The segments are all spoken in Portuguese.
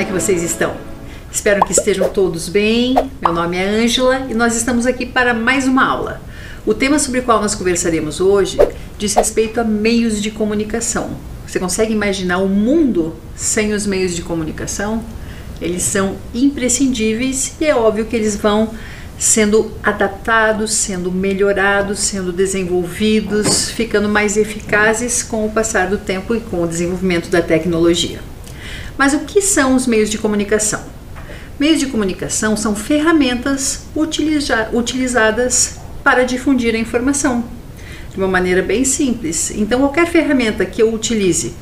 que vocês estão? Espero que estejam todos bem. Meu nome é Ângela e nós estamos aqui para mais uma aula. O tema sobre o qual nós conversaremos hoje diz respeito a meios de comunicação. Você consegue imaginar o mundo sem os meios de comunicação? Eles são imprescindíveis e é óbvio que eles vão sendo adaptados, sendo melhorados, sendo desenvolvidos, ficando mais eficazes com o passar do tempo e com o desenvolvimento da tecnologia. Mas o que são os meios de comunicação? Meios de comunicação são ferramentas utilizadas para difundir a informação, de uma maneira bem simples. Então, qualquer ferramenta que eu utilize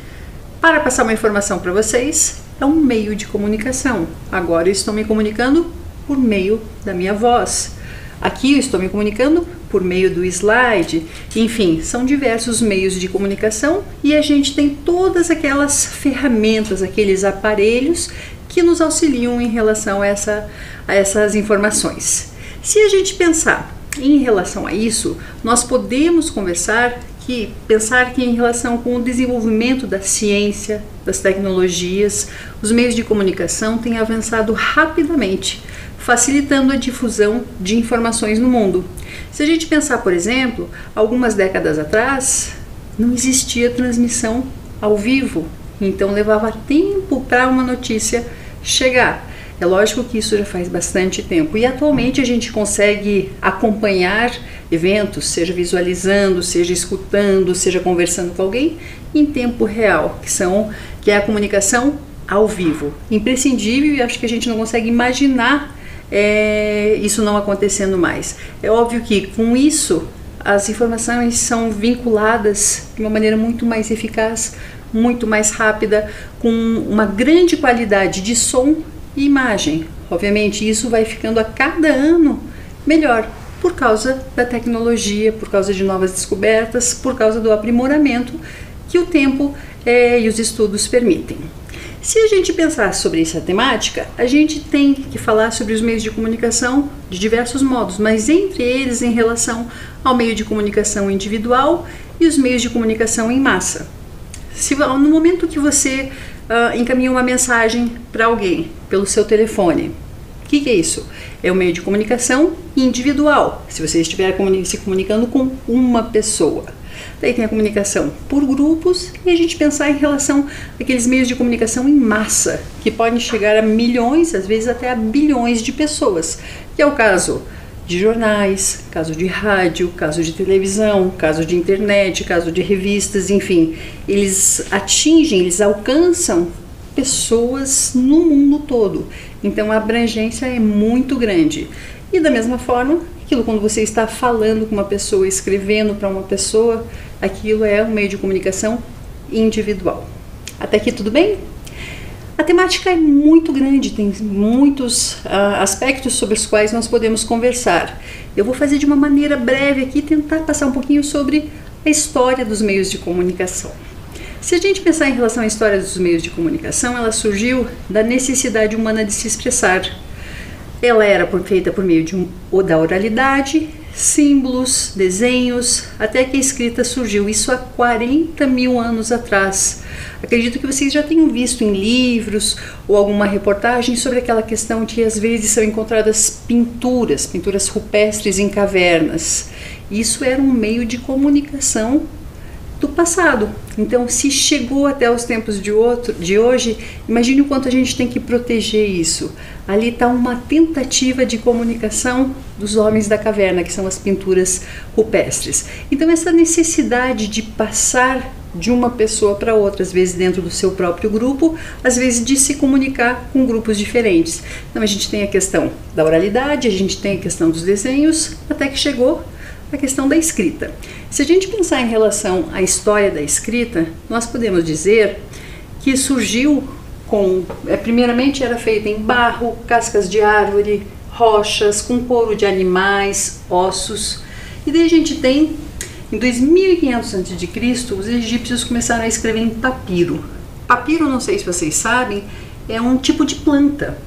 para passar uma informação para vocês é um meio de comunicação. Agora eu estou me comunicando por meio da minha voz. Aqui eu estou me comunicando por meio do slide. Enfim, são diversos meios de comunicação e a gente tem todas aquelas ferramentas, aqueles aparelhos que nos auxiliam em relação a essas informações. Se a gente pensar em relação a isso, nós podemos pensar que em relação com o desenvolvimento da ciência, das tecnologias, os meios de comunicação têm avançado rapidamente, facilitando a difusão de informações no mundo. Se a gente pensar, por exemplo, algumas décadas atrás, não existia transmissão ao vivo, então levava tempo para uma notícia chegar. É lógico que isso já faz bastante tempo e atualmente a gente consegue acompanhar eventos, seja visualizando, seja escutando, seja conversando com alguém em tempo real, que é a comunicação ao vivo. Imprescindível e acho que a gente não consegue imaginar isso não acontecendo mais. É óbvio que com isso as informações são vinculadas de uma maneira muito mais eficaz, muito mais rápida, com uma grande qualidade de som e imagem. Obviamente isso vai ficando a cada ano melhor por causa da tecnologia, por causa de novas descobertas, por causa do aprimoramento que o tempo e os estudos permitem. Se a gente pensar sobre essa temática, a gente tem que falar sobre os meios de comunicação de diversos modos, mas entre eles em relação ao meio de comunicação individual e os meios de comunicação em massa. No momento que você encaminha uma mensagem para alguém pelo seu telefone, o que é isso? É um meio de comunicação individual, se você estiver se comunicando com uma pessoa. Daí tem a comunicação por grupos e a gente pensar em relação àqueles meios de comunicação em massa, que podem chegar a milhões, às vezes até a bilhões de pessoas, que é o caso de jornais, caso de rádio, caso de televisão, caso de internet, caso de revistas, enfim. Eles alcançam pessoas no mundo todo. Então a abrangência é muito grande. E da mesma forma, quando você está falando com uma pessoa, escrevendo para uma pessoa, aquilo é um meio de comunicação individual. Até aqui tudo bem? A temática é muito grande, tem muitos aspectos sobre os quais nós podemos conversar. Eu vou fazer de uma maneira breve aqui, tentar passar um pouquinho sobre a história dos meios de comunicação. Se a gente pensar em relação à história dos meios de comunicação, ela surgiu da necessidade humana de se expressar. Ela era feita por meio da oralidade, símbolos, desenhos, até que a escrita surgiu, isso há 40 mil anos atrás. Acredito que vocês já tenham visto em livros ou alguma reportagem sobre aquela questão de que às vezes são encontradas pinturas rupestres em cavernas. Isso era um meio de comunicação do passado. Então, se chegou até os tempos de hoje, imagine o quanto a gente tem que proteger isso. Ali está uma tentativa de comunicação dos homens da caverna, que são as pinturas rupestres. Então, essa necessidade de passar de uma pessoa para outra, às vezes dentro do seu próprio grupo, às vezes de se comunicar com grupos diferentes. Então, a gente tem a questão da oralidade, a gente tem a questão dos desenhos, até que chegou a questão da escrita. Se a gente pensar em relação à história da escrita, nós podemos dizer que surgiu primeiramente era feita em barro, cascas de árvore, rochas, com couro de animais, ossos. E daí a gente tem, em 2500 a.C., os egípcios começaram a escrever em papiro. Papiro, não sei se vocês sabem, é um tipo de planta.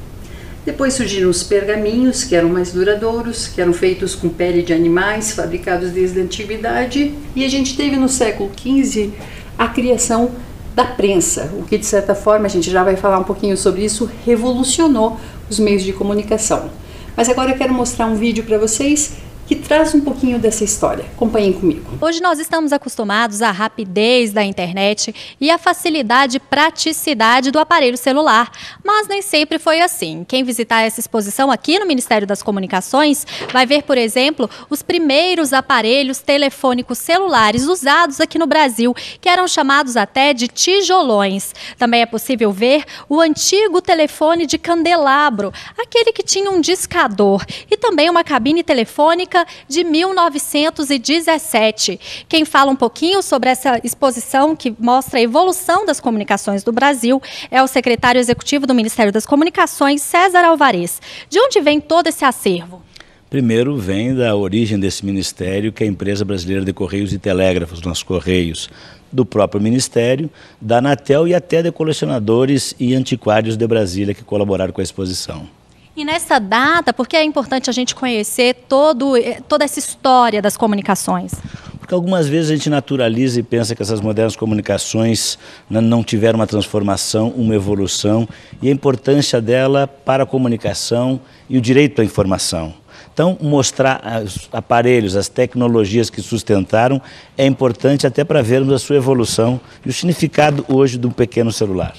Depois surgiram os pergaminhos, que eram mais duradouros, que eram feitos com pele de animais, fabricados desde a antiguidade. E a gente teve no século XV a criação da prensa, o que de certa forma, a gente já vai falar um pouquinho sobre isso, revolucionou os meios de comunicação. Mas agora eu quero mostrar um vídeo para vocês que traz um pouquinho dessa história. Acompanhem comigo. Hoje nós estamos acostumados à rapidez da internet e à facilidade e praticidade do aparelho celular, mas nem sempre foi assim. Quem visitar essa exposição aqui no Ministério das Comunicações vai ver, por exemplo, os primeiros aparelhos telefônicos celulares usados aqui no Brasil, que eram chamados até de tijolões. Também é possível ver o antigo telefone de candelabro, aquele que tinha um discador, e também uma cabine telefônica de 1917. Quem fala um pouquinho sobre essa exposição que mostra a evolução das comunicações do Brasil é o secretário executivo do Ministério das Comunicações, César Alvarez. De onde vem todo esse acervo? Primeiro vem da origem desse ministério, que é a Empresa Brasileira de Correios e Telégrafos, nos Correios, do próprio Ministério, da Anatel e até de colecionadores e antiquários de Brasília que colaboraram com a exposição. E nessa data, por que é importante a gente conhecer toda essa história das comunicações? Porque algumas vezes a gente naturaliza e pensa que essas modernas comunicações não tiveram uma transformação, uma evolução, e a importância dela para a comunicação e o direito à informação. Então, mostrar os aparelhos, as tecnologias que sustentaram é importante até para vermos a sua evolução e o significado hoje de um pequeno celular.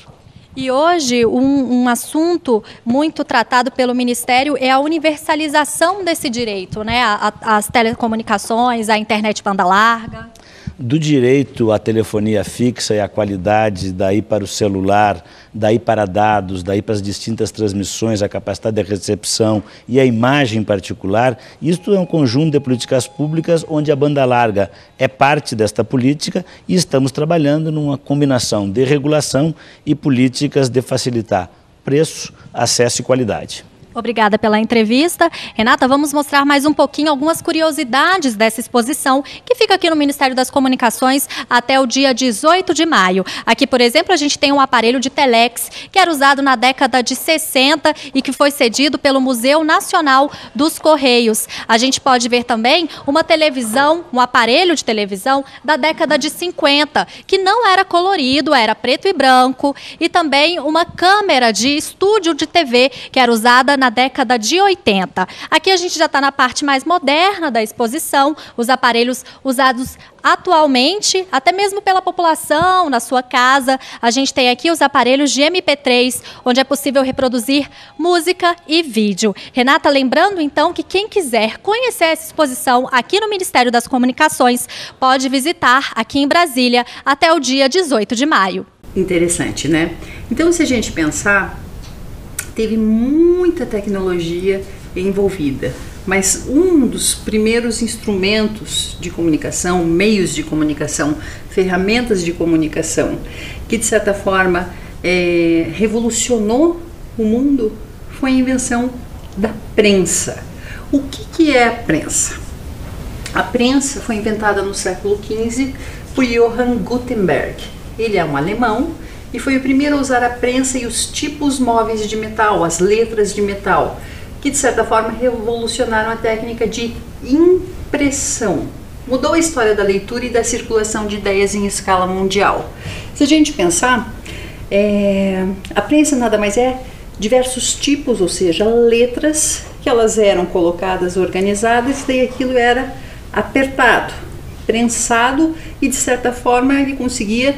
E hoje um assunto muito tratado pelo Ministério é a universalização desse direito, né? As telecomunicações, a internet banda larga. Do direito à telefonia fixa e à qualidade, daí para o celular, daí para dados, daí para as distintas transmissões, a capacidade de recepção e a imagem em particular, isto é um conjunto de políticas públicas onde a banda larga é parte desta política e estamos trabalhando numa combinação de regulação e políticas de facilitar preço, acesso e qualidade. Obrigada pela entrevista. Renata, vamos mostrar mais um pouquinho algumas curiosidades dessa exposição que fica aqui no Ministério das Comunicações até o dia 18 de maio. Aqui, por exemplo, a gente tem um aparelho de telex que era usado na década de 60 e que foi cedido pelo Museu Nacional dos Correios. A gente pode ver também uma televisão, um aparelho de televisão da década de 50, que não era colorido, era preto e branco, e também uma câmera de estúdio de TV que era usada na década de 80. Aqui a gente já está na parte mais moderna da exposição, os aparelhos usados atualmente, até mesmo pela população, na sua casa. A gente tem aqui os aparelhos de MP3, onde é possível reproduzir música e vídeo. Renata, lembrando então que quem quiser conhecer essa exposição aqui no Ministério das Comunicações, pode visitar aqui em Brasília até o dia 18 de maio. Interessante, né? Então, se a gente pensar, teve muita tecnologia envolvida, mas um dos primeiros instrumentos de comunicação, meios de comunicação, ferramentas de comunicação, que de certa forma revolucionou o mundo, foi a invenção da prensa. O que é a prensa? A prensa foi inventada no século XV por Johann Gutenberg. Ele é um alemão e foi o primeiro a usar a prensa e os tipos móveis de metal, as letras de metal, que de certa forma revolucionaram a técnica de impressão. Mudou a história da leitura e da circulação de ideias em escala mundial. Se a gente pensar, a prensa nada mais é diversos tipos, ou seja, letras que elas eram colocadas, organizadas, e daí aquilo era apertado, prensado, e de certa forma ele conseguia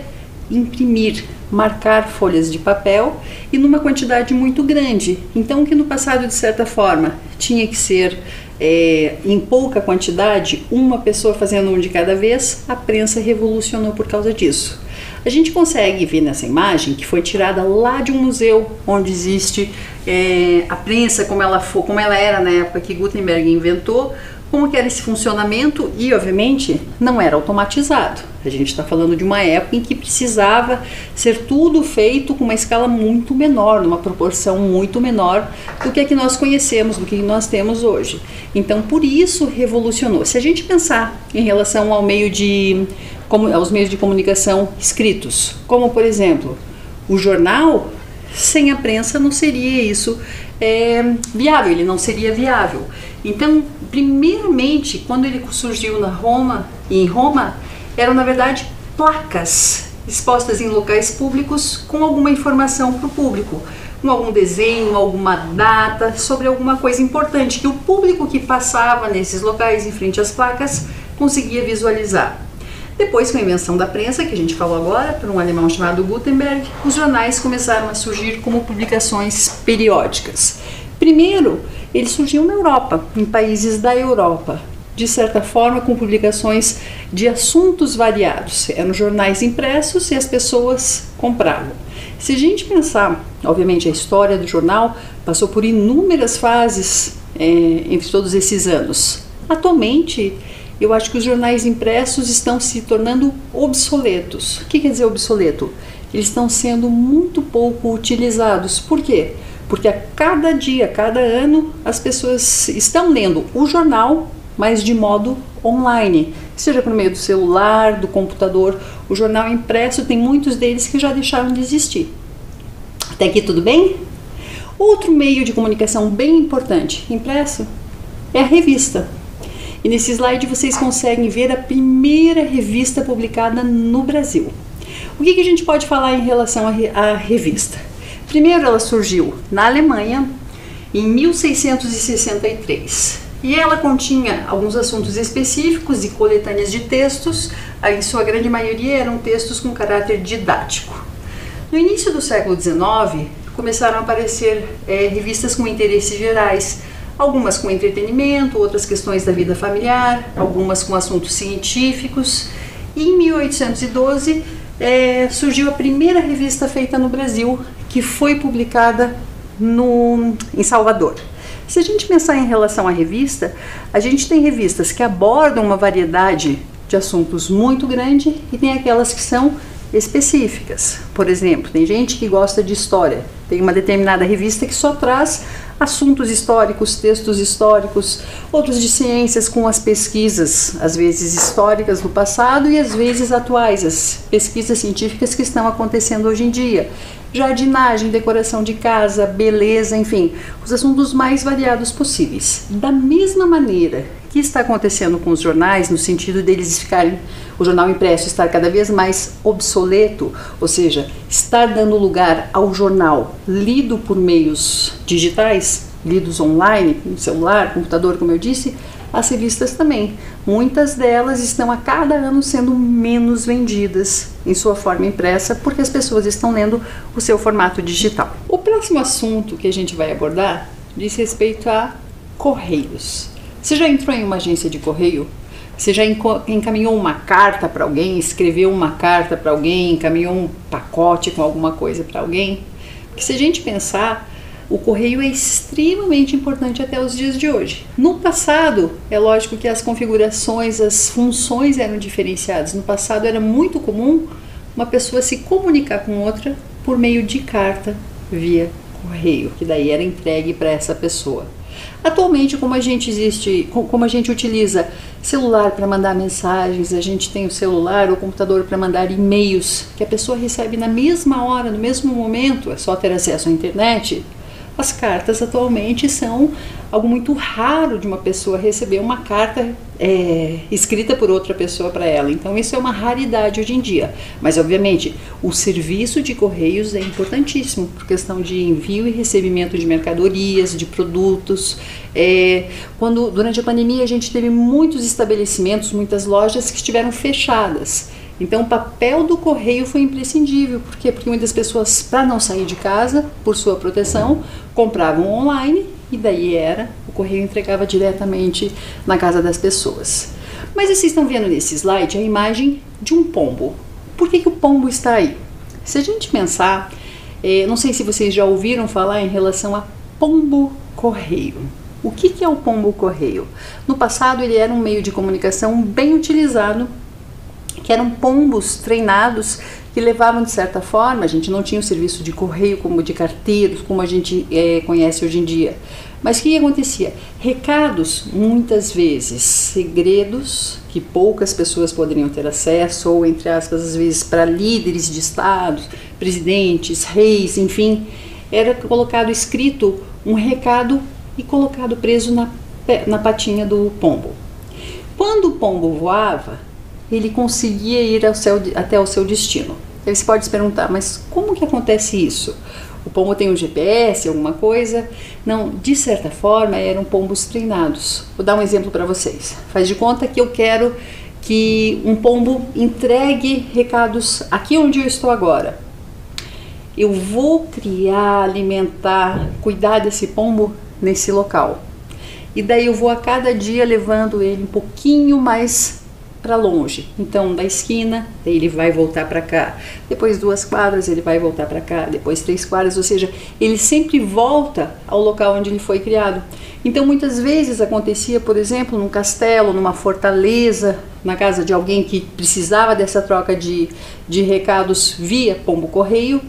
imprimir, marcar folhas de papel e numa quantidade muito grande. Então, que no passado, de certa forma, tinha que ser em pouca quantidade, uma pessoa fazendo um de cada vez, a prensa revolucionou por causa disso. A gente consegue ver nessa imagem que foi tirada lá de um museu onde existe a prensa como ela era na época que Gutenberg inventou, como que era esse funcionamento, e obviamente não era automatizado. A gente está falando de uma época em que precisava ser tudo feito com uma escala muito menor, numa proporção muito menor do que nós conhecemos, do que nós temos hoje. Então, por isso revolucionou. Se a gente pensar em relação aos meios de comunicação escritos, como por exemplo, o jornal, sem a prensa não seria isso viável, ele não seria viável. Então, primeiramente, quando ele surgiu em Roma, eram na verdade placas expostas em locais públicos com alguma informação para o público, com algum desenho, alguma data, sobre alguma coisa importante que o público que passava nesses locais em frente às placas conseguia visualizar. Depois, com a invenção da prensa, que a gente falou agora, por um alemão chamado Gutenberg, os jornais começaram a surgir como publicações periódicas. Primeiro, eles surgiam na Europa, em países da Europa, de certa forma com publicações de assuntos variados. Eram jornais impressos e as pessoas compravam. Se a gente pensar, obviamente a história do jornal passou por inúmeras fases entre todos esses anos. Atualmente, eu acho que os jornais impressos estão se tornando obsoletos. O que quer dizer obsoleto? Eles estão sendo muito pouco utilizados. Por quê? Porque a cada dia, a cada ano, as pessoas estão lendo o jornal, mas de modo online, seja por meio do celular, do computador. O jornal impresso tem muitos deles que já deixaram de existir. Até aqui tudo bem? Outro meio de comunicação bem importante, impresso, é a revista. E nesse slide vocês conseguem ver a primeira revista publicada no Brasil. O que a gente pode falar em relação à revista? Primeiro, ela surgiu na Alemanha em 1663 e ela continha alguns assuntos específicos e coletâneas de textos. Em sua grande maioria eram textos com caráter didático. No início do século XIX começaram a aparecer revistas com interesses gerais, algumas com entretenimento, outras questões da vida familiar, algumas com assuntos científicos. E em 1812 surgiu a primeira revista feita no Brasil, que foi publicada em Salvador. Se a gente pensar em relação à revista, a gente tem revistas que abordam uma variedade de assuntos muito grande e tem aquelas que são específicas. Por exemplo, tem gente que gosta de história, tem uma determinada revista que só traz assuntos históricos, textos históricos, outros de ciências com as pesquisas, às vezes históricas do passado e às vezes atuais, as pesquisas científicas que estão acontecendo hoje em dia. Jardinagem, decoração de casa, beleza, enfim, os assuntos mais variados possíveis. Da mesma maneira que está acontecendo com os jornais, no sentido deles ficarem, o jornal impresso estar cada vez mais obsoleto, ou seja, estar dando lugar ao jornal lido por meios digitais, lidos online, no celular, computador, como eu disse, as revistas também. Muitas delas estão a cada ano sendo menos vendidas em sua forma impressa, porque as pessoas estão lendo o seu formato digital. O próximo assunto que a gente vai abordar diz respeito a correios. Você já entrou em uma agência de correio? Você já encaminhou uma carta para alguém, escreveu uma carta para alguém, encaminhou um pacote com alguma coisa para alguém? Porque se a gente pensar, o correio é extremamente importante até os dias de hoje. No passado, é lógico que as configurações, as funções eram diferenciadas. No passado era muito comum uma pessoa se comunicar com outra por meio de carta via correio, que daí era entregue para essa pessoa. Atualmente, como a gente utiliza celular para mandar mensagens, a gente tem o celular ou o computador para mandar e-mails, que a pessoa recebe na mesma hora, no mesmo momento, é só ter acesso à internet. As cartas atualmente são algo muito raro de uma pessoa receber uma carta escrita por outra pessoa para ela. Então isso é uma raridade hoje em dia. Mas obviamente o serviço de correios é importantíssimo por questão de envio e recebimento de mercadorias, de produtos. Durante a pandemia a gente teve muitos estabelecimentos, muitas lojas que estiveram fechadas. Então o papel do correio foi imprescindível. Por quê? Porque muitas pessoas, para não sair de casa, por sua proteção, compravam online e daí o correio entregava diretamente na casa das pessoas. Mas vocês estão vendo nesse slide a imagem de um pombo. Por que o pombo está aí? Se a gente pensar, não sei se vocês já ouviram falar em relação a pombo-correio. O que é o pombo-correio? No passado ele era um meio de comunicação bem utilizado, que eram pombos treinados que levavam de certa forma, a gente não tinha o serviço de correio como de carteiros, como a gente conhece hoje em dia. Mas o que acontecia? Recados, muitas vezes, segredos que poucas pessoas poderiam ter acesso, ou entre aspas, às vezes para líderes de estados, presidentes, reis, enfim, era colocado escrito um recado e colocado preso na patinha do pombo. Quando o pombo voava, ele conseguia ir até o seu destino. Aí você pode se perguntar, mas como que acontece isso? O pombo tem um GPS, alguma coisa? Não, de certa forma eram pombos treinados. Vou dar um exemplo para vocês. Faz de conta que eu quero que um pombo entregue recados aqui onde eu estou agora. Eu vou criar, alimentar, cuidar desse pombo nesse local. E daí eu vou a cada dia levando ele um pouquinho mais para longe. Então, da esquina, daí ele vai voltar para cá. Depois 2 quadras, ele vai voltar para cá. Depois 3 quadras, ou seja, ele sempre volta ao local onde ele foi criado. Então, muitas vezes acontecia, por exemplo, num castelo, numa fortaleza, na casa de alguém que precisava dessa troca de recados via pombo-correio,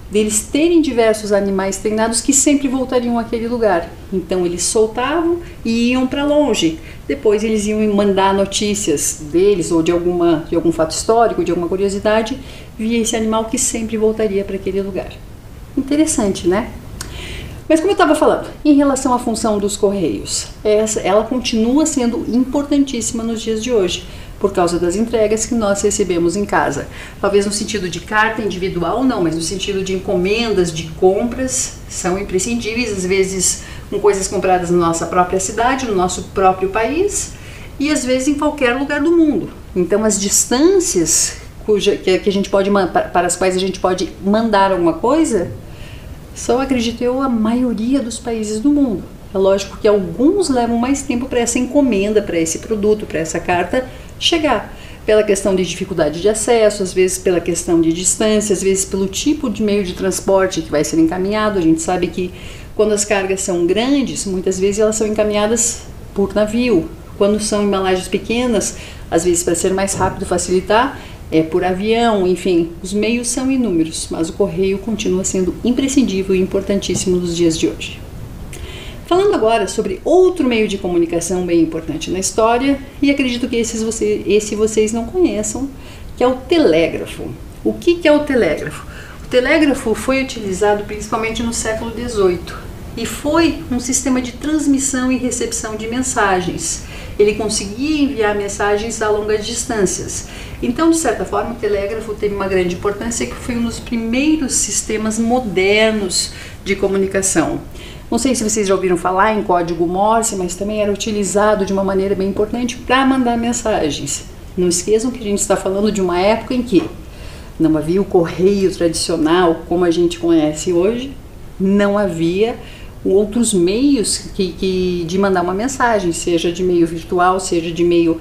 deles terem diversos animais treinados que sempre voltariam àquele lugar. Então eles soltavam e iam para longe. Depois eles iam mandar notícias deles ou de algum fato histórico, de alguma curiosidade, via esse animal que sempre voltaria para aquele lugar. Interessante, né? Mas como eu estava falando, em relação à função dos correios, ela continua sendo importantíssima nos dias de hoje, por causa das entregas que nós recebemos em casa. Talvez no sentido de carta individual, não, mas no sentido de encomendas, de compras, são imprescindíveis, às vezes com coisas compradas na nossa própria cidade, no nosso próprio país, e às vezes em qualquer lugar do mundo. Então as distâncias que a gente pode, para as quais a gente pode mandar alguma coisa, são, acredito eu, a maioria dos países do mundo. É lógico que alguns levam mais tempo para essa encomenda, para esse produto, para essa carta chegar, pela questão de dificuldade de acesso, às vezes pela questão de distância, às vezes pelo tipo de meio de transporte que vai ser encaminhado. A gente sabe que quando as cargas são grandes, muitas vezes elas são encaminhadas por navio. Quando são embalagens pequenas, às vezes para ser mais rápido, facilitar, é por avião. Enfim, os meios são inúmeros, mas o correio continua sendo imprescindível e importantíssimo nos dias de hoje. Falando agora sobre outro meio de comunicação bem importante na história, e acredito que esse vocês não conheçam, que é o telégrafo. O que é o telégrafo? O telégrafo foi utilizado principalmente no século XVIII e foi um sistema de transmissão e recepção de mensagens. Ele conseguia enviar mensagens a longas distâncias. Então, de certa forma, o telégrafo teve uma grande importância, que foi um dos primeiros sistemas modernos de comunicação. Não sei se vocês já ouviram falar em código Morse, mas também era utilizado de uma maneira bem importante para mandar mensagens. Não esqueçam que a gente está falando de uma época em que não havia o correio tradicional como a gente conhece hoje, não havia outros meios de mandar uma mensagem, seja de meio virtual, seja de meio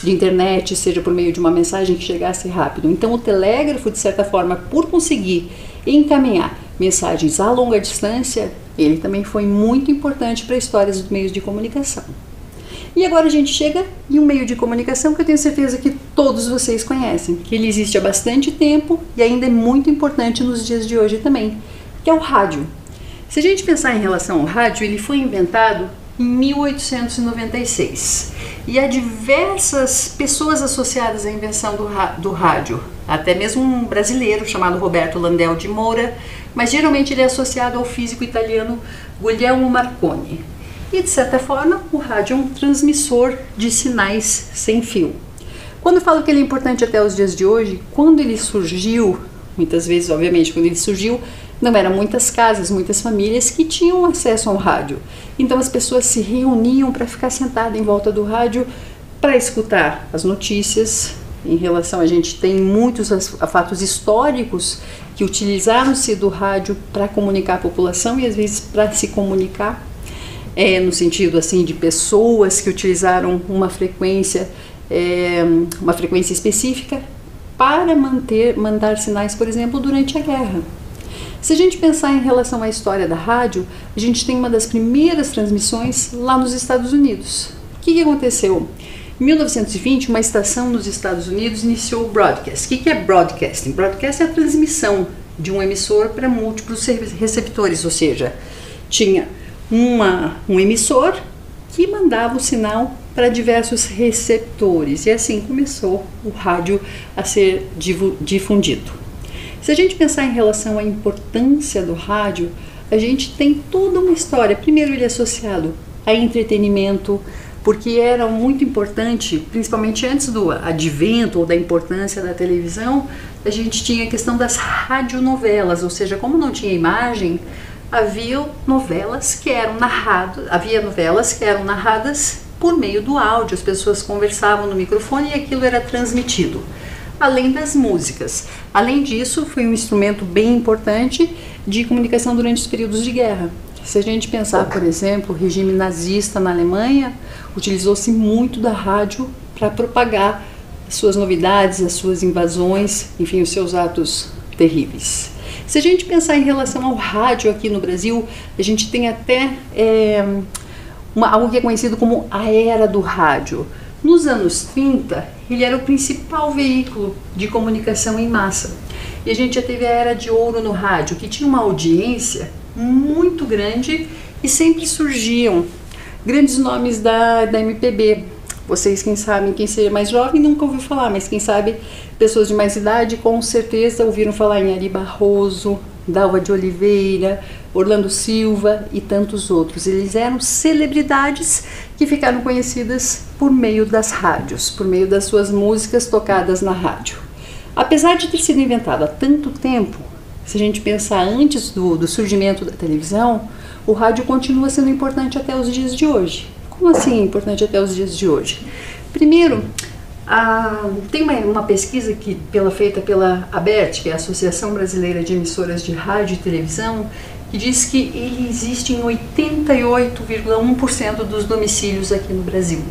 de internet, seja por meio de uma mensagem que chegasse rápido. Então o telégrafo, de certa forma, por conseguir encaminhar mensagens a longa distância, ele também foi muito importante para a história dos meios de comunicação. E agora a gente chega em um meio de comunicação que eu tenho certeza que todos vocês conhecem, que ele existe há bastante tempo e ainda é muito importante nos dias de hoje também, que é o rádio. Se a gente pensar em relação ao rádio, ele foi inventado em 1896 e há diversas pessoas associadas à invenção do rádio, até mesmo um brasileiro chamado Roberto Landel de Moura, mas geralmente ele é associado ao físico italiano Guglielmo Marconi. E de certa forma, o rádio é um transmissor de sinais sem fio. Quando eu falo que ele é importante até os dias de hoje, quando ele surgiu, muitas vezes, obviamente, quando ele surgiu, não eram muitas casas, muitas famílias que tinham acesso ao rádio. Então as pessoas se reuniam para ficar sentadas em volta do rádio para escutar as notícias. Em relação, a gente tem muitos fatos históricos que utilizaram-se do rádio para comunicar a população e às vezes para se comunicar, no sentido assim de pessoas que utilizaram uma frequência específica para mandar sinais, por exemplo, durante a guerra. Se a gente pensar em relação à história da rádio, a gente tem uma das primeiras transmissões lá nos Estados Unidos. O que aconteceu? Em 1920, uma estação nos Estados Unidos iniciou o broadcast. O que é broadcasting? Broadcast é a transmissão de um emissor para múltiplos receptores, ou seja, tinha um emissor que mandava o sinal para diversos receptores, e assim começou o rádio a ser difundido. Se a gente pensar em relação à importância do rádio, a gente tem toda uma história. Primeiro, ele é associado a entretenimento, porque era muito importante, principalmente antes do advento ou da importância da televisão, a gente tinha a questão das radionovelas, ou seja, como não tinha imagem, havia novelas que eram narradas por meio do áudio, as pessoas conversavam no microfone e aquilo era transmitido, além das músicas. Além disso, foi um instrumento bem importante de comunicação durante os períodos de guerra. Se a gente pensar, por exemplo, o regime nazista na Alemanha, utilizou-se muito da rádio para propagar as suas novidades, as suas invasões, enfim, os seus atos terríveis. Se a gente pensar em relação ao rádio aqui no Brasil, a gente tem até algo que é conhecido como a era do rádio. Nos anos 30, ele era o principal veículo de comunicação em massa. E a gente já teve a era de ouro no rádio, que tinha uma audiência muito grande e sempre surgiam grandes nomes da MPB. Vocês, quem sabe, quem seja mais jovem nunca ouviu falar, mas quem sabe, pessoas de mais idade com certeza ouviram falar em Ari Barroso, Dalva de Oliveira, Orlando Silva e tantos outros. Eles eram celebridades que ficaram conhecidas por meio das rádios, por meio das suas músicas tocadas na rádio. Apesar de ter sido inventado há tanto tempo, se a gente pensar antes do surgimento da televisão, o rádio continua sendo importante até os dias de hoje. Como assim importante até os dias de hoje? Primeiro, tem uma pesquisa feita pela ABERT, que é a Associação Brasileira de Emissoras de Rádio e Televisão, que diz que ele existe em 88,1% dos domicílios aqui no Brasil.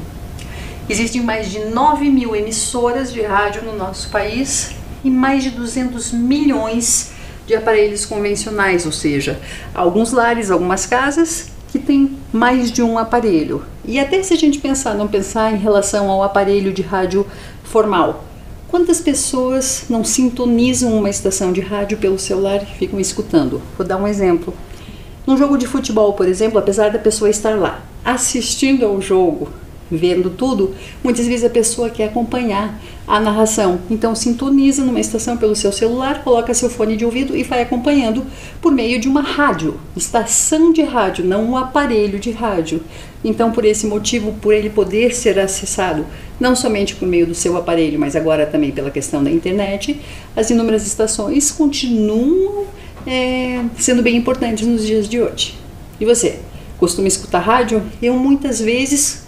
Existem mais de 9 mil emissoras de rádio no nosso país e mais de 200 milhões de aparelhos convencionais, ou seja, alguns lares, algumas casas que têm mais de um aparelho. E até se a gente não pensar em relação ao aparelho de rádio formal, quantas pessoas não sintonizam uma estação de rádio pelo celular e ficam escutando? Vou dar um exemplo. Num jogo de futebol, por exemplo, apesar da pessoa estar lá assistindo ao jogo, vendo tudo, muitas vezes a pessoa quer acompanhar a narração, então sintoniza numa estação pelo seu celular, coloca seu fone de ouvido e vai acompanhando por meio de uma rádio, estação de rádio, não um aparelho de rádio. Então, por esse motivo, por ele poder ser acessado não somente por meio do seu aparelho, mas agora também pela questão da internet, as inúmeras estações continuam sendo bem importantes nos dias de hoje. E você? Costuma escutar rádio? Eu muitas vezes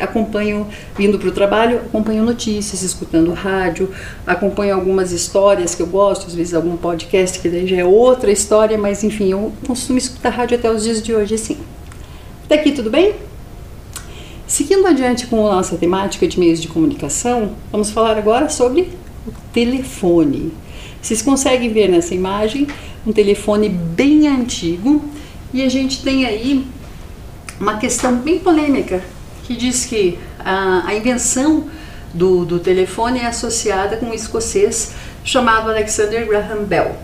acompanho, vindo para o trabalho, acompanho notícias, escutando rádio, acompanho algumas histórias que eu gosto, às vezes algum podcast que daí já é outra história, mas enfim, eu costumo escutar rádio até os dias de hoje, assim. Até aqui tudo bem? Seguindo adiante com a nossa temática de meios de comunicação, vamos falar agora sobre o telefone. Vocês conseguem ver nessa imagem um telefone bem antigo e a gente tem aí uma questão bem polêmica que diz que a invenção do telefone é associada com um escocês chamado Alexander Graham Bell.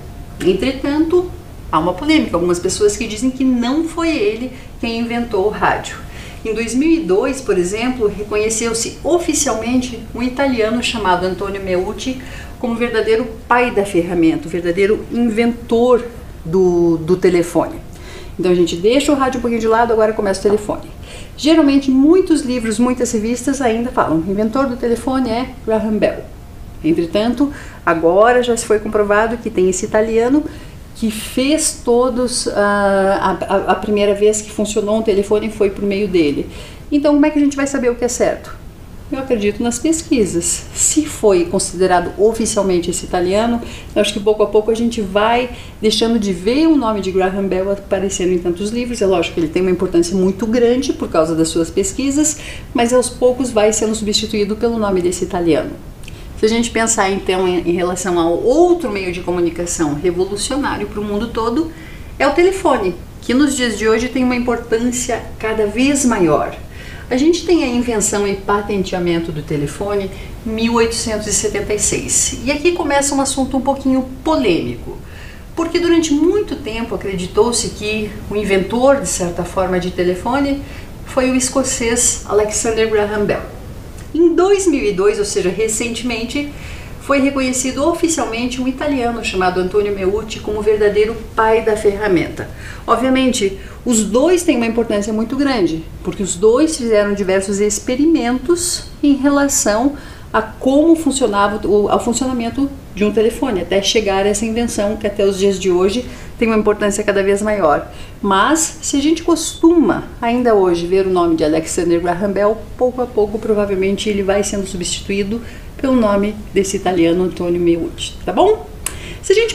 Entretanto, há uma polêmica, algumas pessoas que dizem que não foi ele quem inventou o rádio. Em 2002, por exemplo, reconheceu-se oficialmente um italiano chamado Antonio Meucci como o verdadeiro pai da ferramenta, o verdadeiro inventor do telefone. Então a gente deixa o rádio um pouquinho de lado, agora começa o telefone. Geralmente, muitos livros, muitas revistas ainda falam, o inventor do telefone é Graham Bell. Entretanto, agora já se foi comprovado que tem esse italiano que fez todos, a primeira vez que funcionou um telefone foi por meio dele. Então, como é que a gente vai saber o que é certo? Eu acredito nas pesquisas. Se foi considerado oficialmente esse italiano, eu acho que pouco a pouco a gente vai deixando de ver o nome de Graham Bell aparecendo em tantos livros. É lógico que ele tem uma importância muito grande por causa das suas pesquisas, mas aos poucos vai sendo substituído pelo nome desse italiano. Se a gente pensar então em relação ao outro meio de comunicação revolucionário para o mundo todo, é o telefone, que nos dias de hoje tem uma importância cada vez maior. A gente tem a invenção e patenteamento do telefone em 1876. E aqui começa um assunto um pouquinho polêmico, porque durante muito tempo acreditou-se que o inventor, de certa forma, de telefone foi o escocês Alexander Graham Bell. Em 2002, ou seja, recentemente, foi reconhecido oficialmente um italiano chamado Antonio Meucci como o verdadeiro pai da ferramenta. Obviamente, os dois têm uma importância muito grande, porque os dois fizeram diversos experimentos em relação a como funcionava ao funcionamento de um telefone, até chegar a essa invenção que até os dias de hoje tem uma importância cada vez maior. Mas, se a gente costuma ainda hoje ver o nome de Alexander Graham Bell, pouco a pouco provavelmente ele vai sendo substituído pelo nome desse italiano Antonio Meucci, tá bom? Se a gente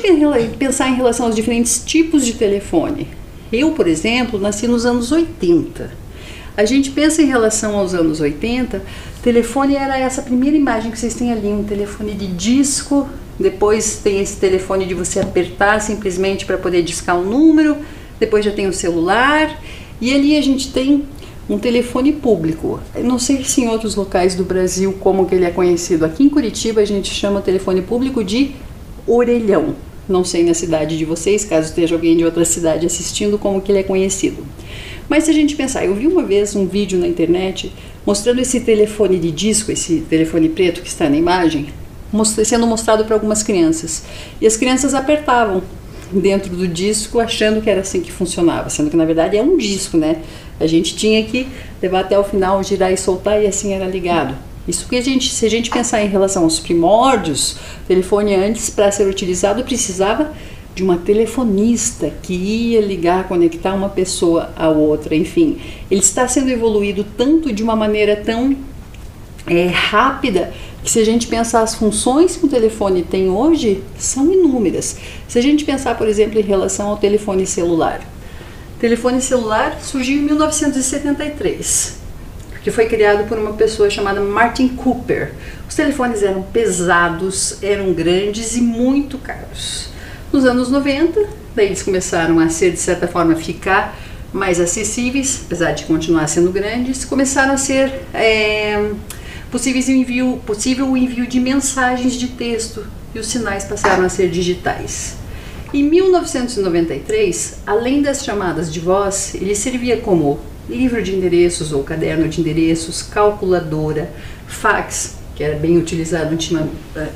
pensar em relação aos diferentes tipos de telefone, eu, por exemplo, nasci nos anos 80. A gente pensa em relação aos anos 80, telefone era essa primeira imagem que vocês têm ali, um telefone de disco, depois tem esse telefone de você apertar simplesmente para poder discar um número, depois já tem o celular, e ali a gente tem um telefone público. Eu não sei se em outros locais do Brasil como que ele é conhecido. Aqui em Curitiba a gente chama o telefone público de orelhão. Não sei na cidade de vocês, caso esteja alguém de outra cidade assistindo, como que ele é conhecido. Mas se a gente pensar, eu vi uma vez um vídeo na internet mostrando esse telefone de disco, esse telefone preto que está na imagem, sendo mostrado para algumas crianças. E as crianças apertavam dentro do disco achando que era assim que funcionava, sendo que na verdade é um disco, né? A gente tinha que levar até o final, girar e soltar, e assim era ligado. Isso que se a gente pensar em relação aos primórdios, o telefone antes, para ser utilizado, precisava de uma telefonista que ia ligar, conectar uma pessoa a outra, enfim. Ele está sendo evoluído tanto de uma maneira tão rápida, que se a gente pensar as funções que o telefone tem hoje, são inúmeras. Se a gente pensar, por exemplo, em relação ao telefone celular. O telefone celular surgiu em 1973, que foi criado por uma pessoa chamada Martin Cooper. Os telefones eram pesados, eram grandes e muito caros. Nos anos 90, daí eles começaram a ser, de certa forma, ficar mais acessíveis, apesar de continuar sendo grandes, começaram a ser possível o envio de mensagens de texto, e os sinais passaram a ser digitais. Em 1993, além das chamadas de voz, ele servia como livro de endereços ou caderno de endereços, calculadora, fax, que era bem utilizado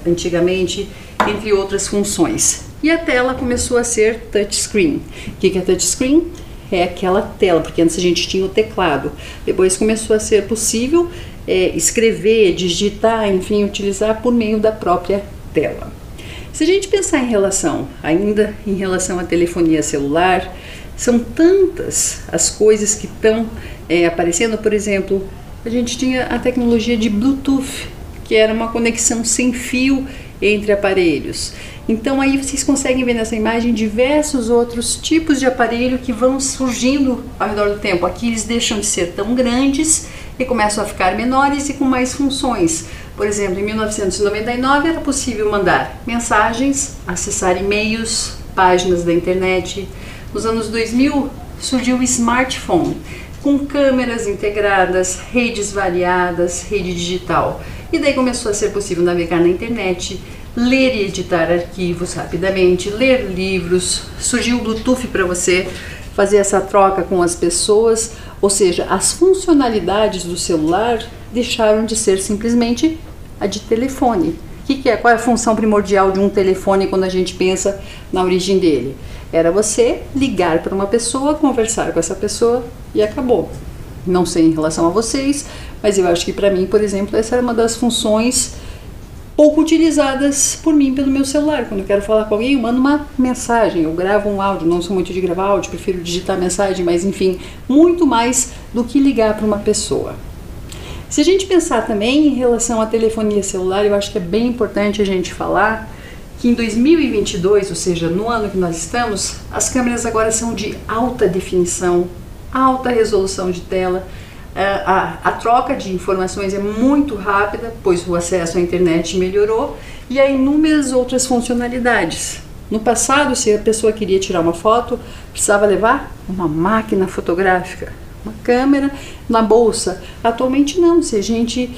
antigamente, entre outras funções. E a tela começou a ser touchscreen. O que é touchscreen? É aquela tela, porque antes a gente tinha o teclado. Depois começou a ser possível escrever, digitar, enfim, utilizar por meio da própria tela. Se a gente pensar ainda em relação à telefonia celular, são tantas as coisas que estão aparecendo. Por exemplo, a gente tinha a tecnologia de Bluetooth, que era uma conexão sem fio entre aparelhos. Então aí vocês conseguem ver nessa imagem diversos outros tipos de aparelho que vão surgindo ao redor do tempo. Aqui eles deixam de ser tão grandes e começam a ficar menores e com mais funções. Por exemplo, em 1999 era possível mandar mensagens, acessar e-mails, páginas da internet. Nos anos 2000 surgiu o smartphone, com câmeras integradas, redes variadas, rede digital. E daí começou a ser possível navegar na internet, ler e editar arquivos rapidamente, ler livros. Surgiu o Bluetooth para você fazer essa troca com as pessoas, ou seja, as funcionalidades do celular deixaram de ser simplesmente a de telefone. Qual é a função primordial de um telefone quando a gente pensa na origem dele? Era você ligar para uma pessoa, conversar com essa pessoa e acabou. Não sei em relação a vocês, mas eu acho que para mim, por exemplo, essa era uma das funções pouco utilizadas por mim pelo meu celular. Quando eu quero falar com alguém, eu mando uma mensagem, eu gravo um áudio. Não sou muito de gravar áudio, prefiro digitar mensagem, mas enfim, muito mais do que ligar para uma pessoa. Se a gente pensar também em relação à telefonia celular, eu acho que é bem importante a gente falar que em 2022, ou seja, no ano que nós estamos, as câmeras agora são de alta definição, alta resolução de tela. A troca de informações é muito rápida, pois o acesso à internet melhorou, e há inúmeras outras funcionalidades. No passado, se a pessoa queria tirar uma foto, precisava levar uma máquina fotográfica, uma câmera na bolsa. Atualmente não, se a gente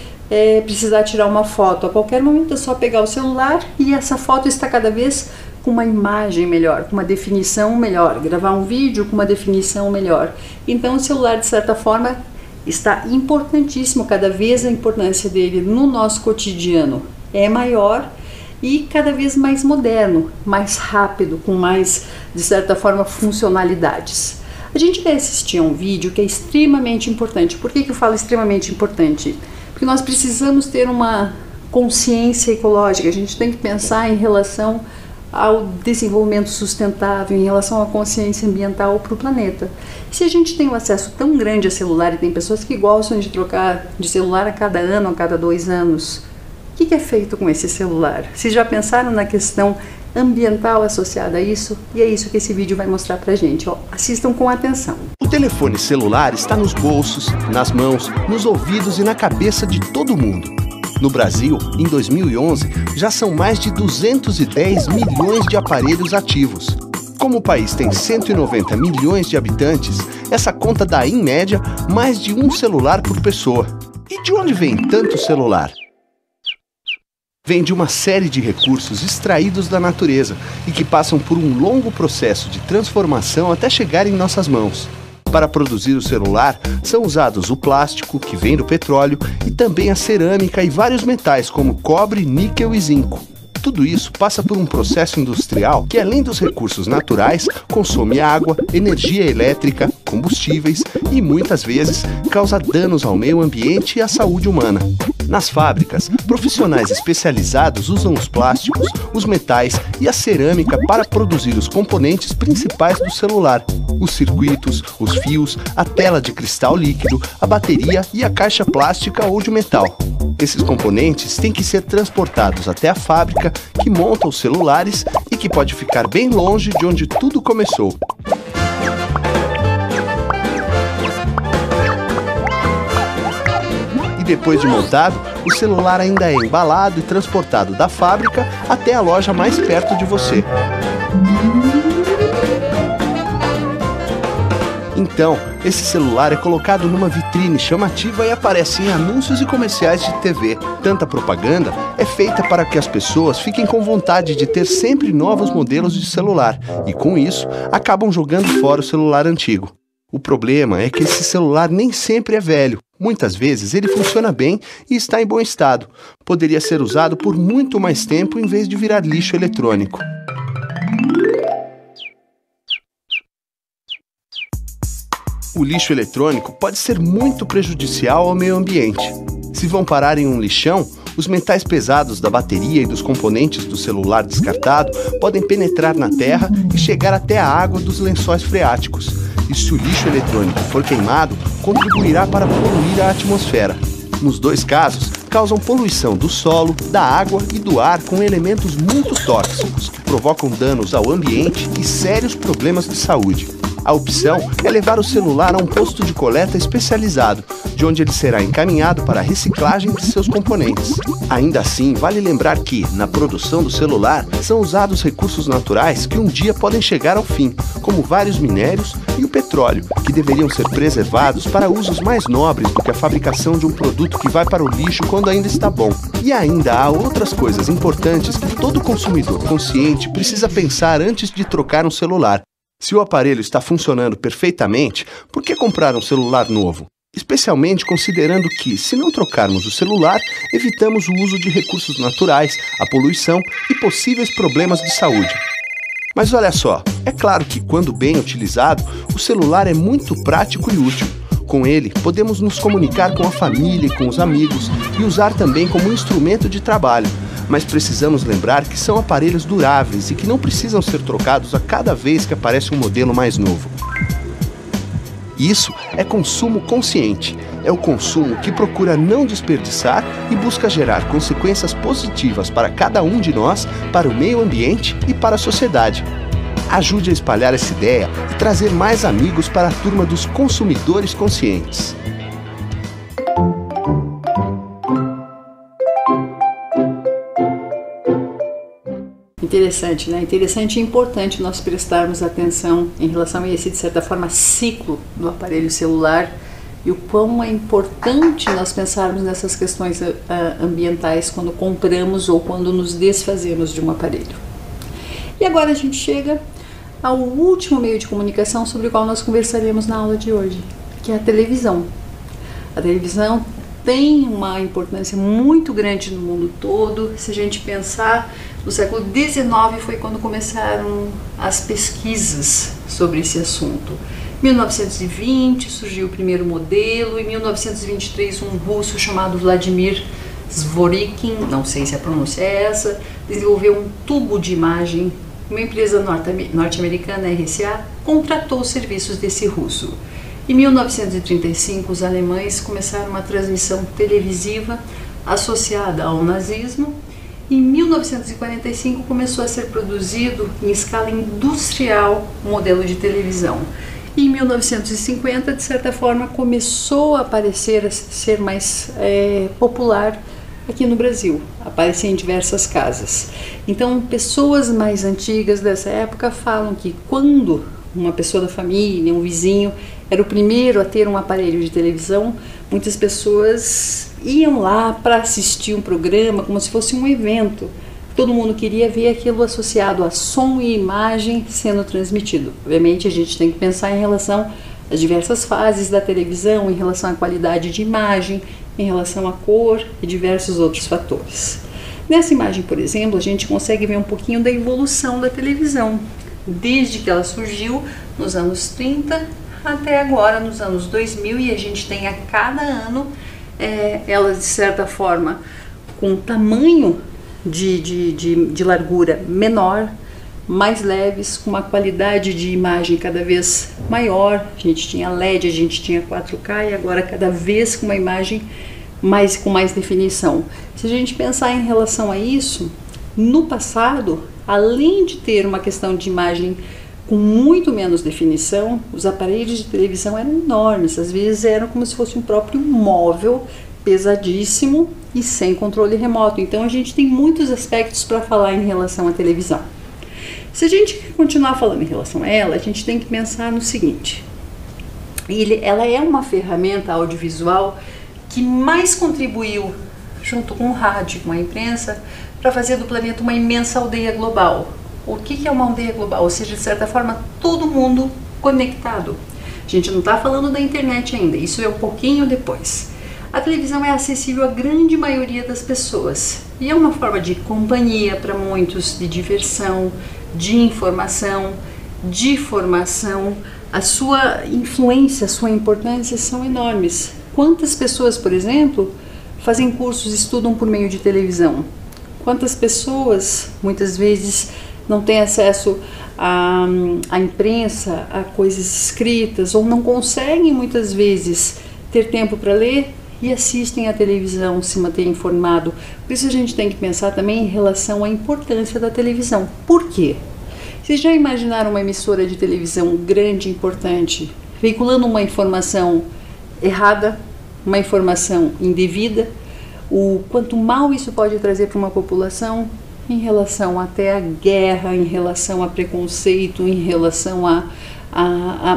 precisar tirar uma foto a qualquer momento, é só pegar o celular e essa foto está cada vez com uma imagem melhor, com uma definição melhor, gravar um vídeo com uma definição melhor. Então o celular, de certa forma, está importantíssimo, cada vez a importância dele no nosso cotidiano é maior, e cada vez mais moderno, mais rápido, com mais, de certa forma, funcionalidades. A gente vai assistir a um vídeo que é extremamente importante. Por que eu falo extremamente importante? Porque nós precisamos ter uma consciência ecológica, a gente tem que pensar em relação ao desenvolvimento sustentável, em relação à consciência ambiental para o planeta. Se a gente tem um acesso tão grande a celular e tem pessoas que gostam de trocar de celular a cada ano, a cada 2 anos, o que é feito com esse celular? Vocês já pensaram na questão ambiental associada a isso? E é isso que esse vídeo vai mostrar pra gente. Assistam com atenção. O telefone celular está nos bolsos, nas mãos, nos ouvidos e na cabeça de todo mundo. No Brasil, em 2011, já são mais de 210 milhões de aparelhos ativos. Como o país tem 190 milhões de habitantes, essa conta dá, em média, mais de um celular por pessoa. E de onde vem tanto celular? Vem de uma série de recursos extraídos da natureza e que passam por um longo processo de transformação até chegar em nossas mãos. Para produzir o celular, são usados o plástico, que vem do petróleo, e também a cerâmica e vários metais como cobre, níquel e zinco. Tudo isso passa por um processo industrial que, além dos recursos naturais, consome água, energia elétrica, combustíveis e, muitas vezes, causa danos ao meio ambiente e à saúde humana. Nas fábricas, profissionais especializados usam os plásticos, os metais e a cerâmica para produzir os componentes principais do celular: os circuitos, os fios, a tela de cristal líquido, a bateria e a caixa plástica ou de metal. Esses componentes têm que ser transportados até a fábrica que monta os celulares e que pode ficar bem longe de onde tudo começou. E depois de montado, o celular ainda é embalado e transportado da fábrica até a loja mais perto de você. Então, esse celular é colocado numa vitrine chamativa e aparece em anúncios e comerciais de TV. Tanta propaganda é feita para que as pessoas fiquem com vontade de ter sempre novos modelos de celular e, com isso, acabam jogando fora o celular antigo. O problema é que esse celular nem sempre é velho. Muitas vezes ele funciona bem e está em bom estado. Poderia ser usado por muito mais tempo em vez de virar lixo eletrônico. O lixo eletrônico pode ser muito prejudicial ao meio ambiente. Se vão parar em um lixão, os metais pesados da bateria e dos componentes do celular descartado podem penetrar na terra e chegar até a água dos lençóis freáticos. E se o lixo eletrônico for queimado, contribuirá para poluir a atmosfera. Nos dois casos, causam poluição do solo, da água e do ar com elementos muito tóxicos, que provocam danos ao ambiente e sérios problemas de saúde. A opção é levar o celular a um posto de coleta especializado, de onde ele será encaminhado para a reciclagem de seus componentes. Ainda assim, vale lembrar que, na produção do celular, são usados recursos naturais que um dia podem chegar ao fim, como vários minérios e o petróleo, que deveriam ser preservados para usos mais nobres do que a fabricação de um produto que vai para o lixo quando ainda está bom. E ainda há outras coisas importantes que todo consumidor consciente precisa pensar antes de trocar um celular. Se o aparelho está funcionando perfeitamente, por que comprar um celular novo? Especialmente considerando que, se não trocarmos o celular, evitamos o uso de recursos naturais, a poluição e possíveis problemas de saúde. Mas olha só, é claro que, quando bem utilizado, o celular é muito prático e útil. Com ele, podemos nos comunicar com a família e com os amigos e usar também como instrumento de trabalho. Mas precisamos lembrar que são aparelhos duráveis e que não precisam ser trocados a cada vez que aparece um modelo mais novo. Isso é consumo consciente. É o consumo que procura não desperdiçar e busca gerar consequências positivas para cada um de nós, para o meio ambiente e para a sociedade. Ajude a espalhar essa ideia e trazer mais amigos para a turma dos consumidores conscientes. Interessante, né? Interessante e importante nós prestarmos atenção em relação a esse, de certa forma, ciclo do aparelho celular e o quão é importante nós pensarmos nessas questões ambientais quando compramos ou quando nos desfazemos de um aparelho. E agora a gente chega ao último meio de comunicação sobre o qual nós conversaremos na aula de hoje, que é a televisão. A televisão tem uma importância muito grande no mundo todo. Se a gente pensar, no século XIX foi quando começaram as pesquisas sobre esse assunto. Em 1920 surgiu o primeiro modelo, em 1923 um russo chamado Vladimir Zworykin, não sei se a pronúncia é essa, desenvolveu um tubo de imagem. Uma empresa norte-americana, RCA, contratou os serviços desse russo. Em 1935, os alemães começaram uma transmissão televisiva associada ao nazismo. Em 1945, começou a ser produzido em escala industrial um modelo de televisão. E em 1950, de certa forma, começou a aparecer, a ser mais popular aqui no Brasil, aparecia em diversas casas. Então, pessoas mais antigas dessa época falam que quando uma pessoa da família, um vizinho, era o primeiro a ter um aparelho de televisão, muitas pessoas iam lá para assistir um programa como se fosse um evento. Todo mundo queria ver aquilo associado a som e imagem sendo transmitido. Obviamente, a gente tem que pensar em relação às diversas fases da televisão, em relação à qualidade de imagem, em relação à cor e diversos outros fatores. Nessa imagem, por exemplo, a gente consegue ver um pouquinho da evolução da televisão, desde que ela surgiu nos anos 30 até agora, nos anos 2000, e a gente tem a cada ano elas, de certa forma, com tamanho de largura menor, mais leves, com uma qualidade de imagem cada vez maior. A gente tinha LED, a gente tinha 4K, e agora cada vez com uma imagem com mais definição. Se a gente pensar em relação a isso, no passado, além de ter uma questão de imagem com muito menos definição, os aparelhos de televisão eram enormes, às vezes eram como se fosse um próprio móvel pesadíssimo e sem controle remoto. Então a gente tem muitos aspectos para falar em relação à televisão. Se a gente continuar falando em relação a ela, a gente tem que pensar no seguinte: ela é uma ferramenta audiovisual que mais contribuiu, junto com o rádio, com a imprensa, para fazer do planeta uma imensa aldeia global. O que é uma aldeia global? Ou seja, de certa forma, todo mundo conectado. A gente não está falando da internet ainda, isso é um pouquinho depois. A televisão é acessível à grande maioria das pessoas e é uma forma de companhia para muitos, de diversão, de informação, de formação. A sua influência, a sua importância são enormes. Quantas pessoas, por exemplo, fazem cursos, estudam por meio de televisão? Quantas pessoas, muitas vezes, não têm acesso à imprensa, a coisas escritas, ou não conseguem, muitas vezes, ter tempo para ler e assistem à televisão, se mantêm informado. Por isso a gente tem que pensar também em relação à importância da televisão. Por quê? Vocês já imaginaram uma emissora de televisão grande, importante, veiculando uma informação errada, uma informação indevida? O quanto mal isso pode trazer para uma população em relação até à guerra, em relação a preconceito, em relação a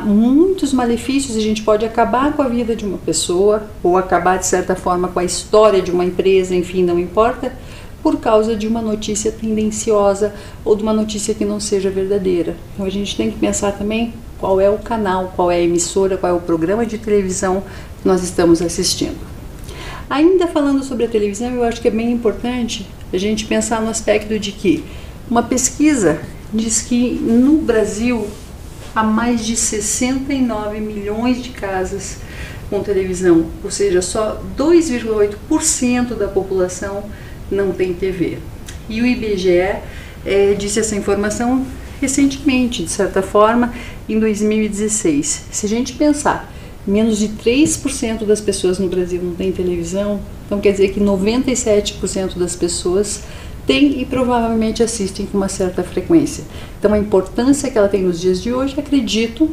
muitos malefícios. A gente pode acabar com a vida de uma pessoa ou acabar de certa forma com a história de uma empresa, enfim, não importa, por causa de uma notícia tendenciosa ou de uma notícia que não seja verdadeira. Então a gente tem que pensar também qual é o canal, qual é a emissora, qual é o programa de televisão que nós estamos assistindo. Ainda falando sobre a televisão, eu acho que é bem importante a gente pensar no aspecto de que uma pesquisa diz que no Brasil há mais de 69 milhões de casas com televisão, ou seja, só 2,8% da população não tem TV. E o IBGE disse essa informação recentemente, de certa forma, em 2016. Se a gente pensar, menos de 3% das pessoas no Brasil não têm televisão, então quer dizer que 97% das pessoas têm e provavelmente assistem com uma certa frequência. Então a importância que ela tem nos dias de hoje, acredito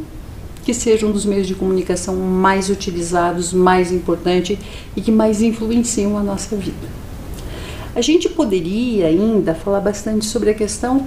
que seja um dos meios de comunicação mais utilizados, mais importante e que mais influenciam a nossa vida. A gente poderia ainda falar bastante sobre a questão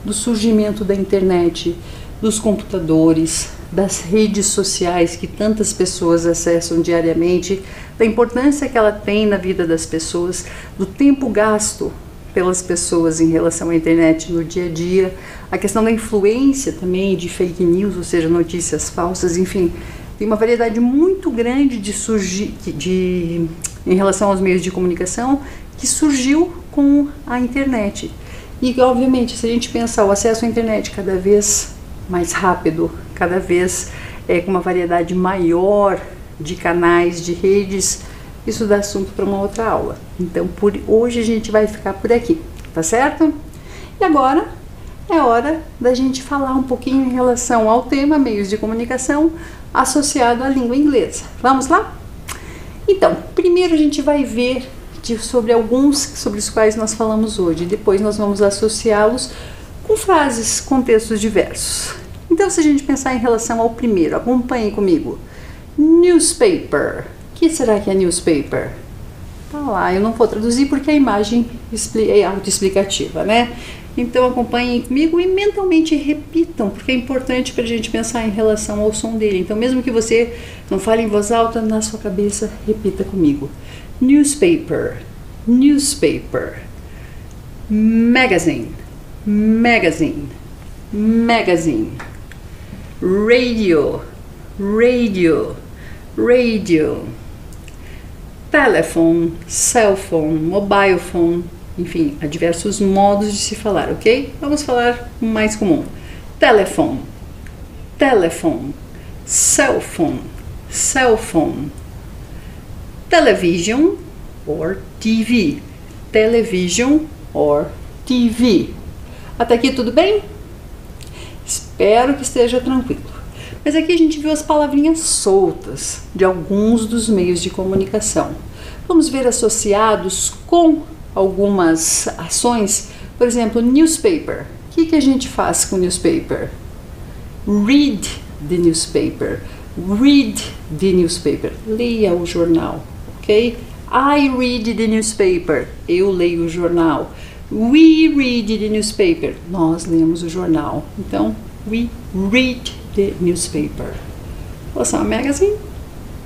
do surgimento da internet, dos computadores, das redes sociais que tantas pessoas acessam diariamente, da importância que ela tem na vida das pessoas, do tempo gasto pelas pessoas em relação à internet no dia a dia, a questão da influência também de fake news, ou seja, notícias falsas, enfim, tem uma variedade muito grande de em relação aos meios de comunicação que surgiu com a internet. E, obviamente, se a gente pensar o acesso à internet cada vez mais rápido, cada vez com uma variedade maior de canais, de redes, isso dá assunto para uma outra aula. Então, por hoje a gente vai ficar por aqui, tá certo? E agora é hora da gente falar um pouquinho em relação ao tema meios de comunicação associado à língua inglesa. Vamos lá? Então, primeiro a gente vai ver sobre alguns sobre os quais nós falamos hoje. Depois nós vamos associá-los com frases, contextos diversos. Então, se a gente pensar em relação ao primeiro, acompanhe comigo. Newspaper. O que será que é newspaper? Tá lá, eu não vou traduzir porque a imagem é autoexplicativa, né? Então acompanhem comigo e mentalmente repitam, porque é importante para a gente pensar em relação ao som dele. Então, mesmo que você não fale em voz alta, na sua cabeça, repita comigo. Newspaper, newspaper. Magazine, magazine, magazine. Radio, radio, radio. Telephone, cell phone, mobile phone. Enfim, há diversos modos de se falar, ok? Vamos falar o mais comum. Telephone, telephone, cell phone, cell phone. Television or TV, television or TV. Até aqui tudo bem? Espero que esteja tranquilo. Mas aqui a gente viu as palavrinhas soltas de alguns dos meios de comunicação. Vamos ver associados com algumas ações. Por exemplo, newspaper. O que a gente faz com newspaper? Read the newspaper. Read the newspaper. Leia o jornal, ok? I read the newspaper. Eu leio o jornal. We read the newspaper. Nós lemos o jornal. Então, we read the newspaper. Você é uma magazine?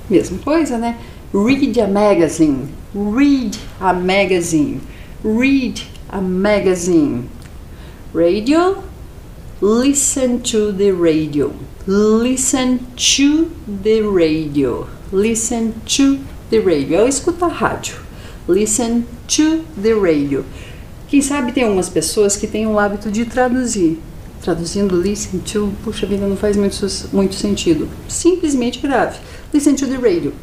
Mesma coisa, né? Read a magazine. Read a magazine. Read a magazine. Radio. Listen to the radio. Listen to the radio. Listen to the radio. Eu escuto a rádio. Listen to the radio. Quem sabe tem algumas pessoas que têm o hábito de traduzir. Traduzindo listen to, puxa vida, não faz muito sentido. Simplesmente grave. Listen to the radio.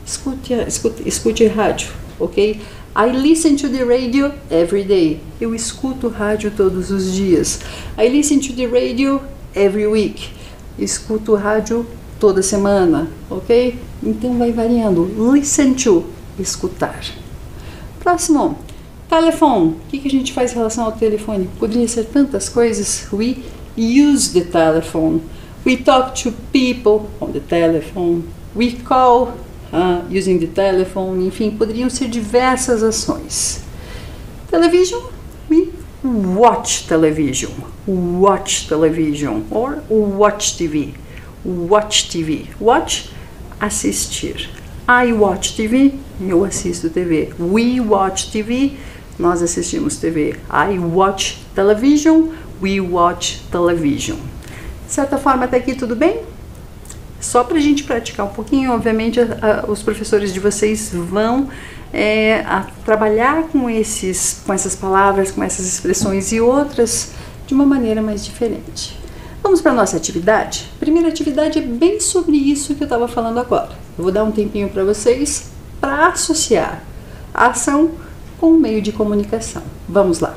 Escute rádio, ok? I listen to the radio every day. Eu escuto rádio todos os dias. I listen to the radio every week. Escuto rádio toda semana, ok? Então vai variando. Listen to, escutar. Próximo. Telefone. O que a gente faz em relação ao telefone? Poderia ser tantas coisas. We use the telephone. We talk to people on the telephone. We call using the telephone. Enfim, poderiam ser diversas ações. Television. We watch television. Watch television. Or watch TV. Watch TV. Watch, assistir. I watch TV. Eu assisto TV. We watch TV. Nós assistimos TV. I watch television. We watch television. De certa forma, até aqui tudo bem? Só para a gente praticar um pouquinho, obviamente, os professores de vocês vão trabalhar com essas palavras, com essas expressões e outras de uma maneira mais diferente. Vamos para a nossa atividade? A primeira atividade é bem sobre isso que eu estava falando agora. Eu vou dar um tempinho para vocês para associar a ação com o meio de comunicação. Vamos lá.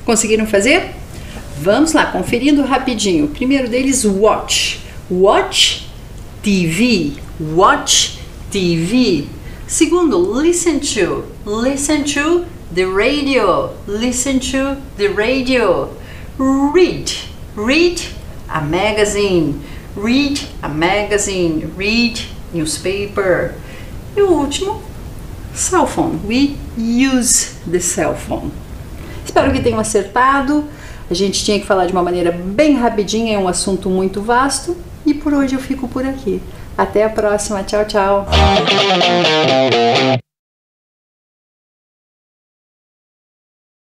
Conseguiram fazer? Vamos lá, conferindo rapidinho. O primeiro deles, watch. Watch TV. Watch TV. Segundo, listen to. Listen to the radio. Listen to the radio. Read. Read a magazine. Read a magazine. Read newspaper. E o último, cell phone. We use the cell phone. Espero que tenham acertado. A gente tinha que falar de uma maneira bem rapidinha, é um assunto muito vasto. E por hoje eu fico por aqui. Até a próxima. Tchau, tchau.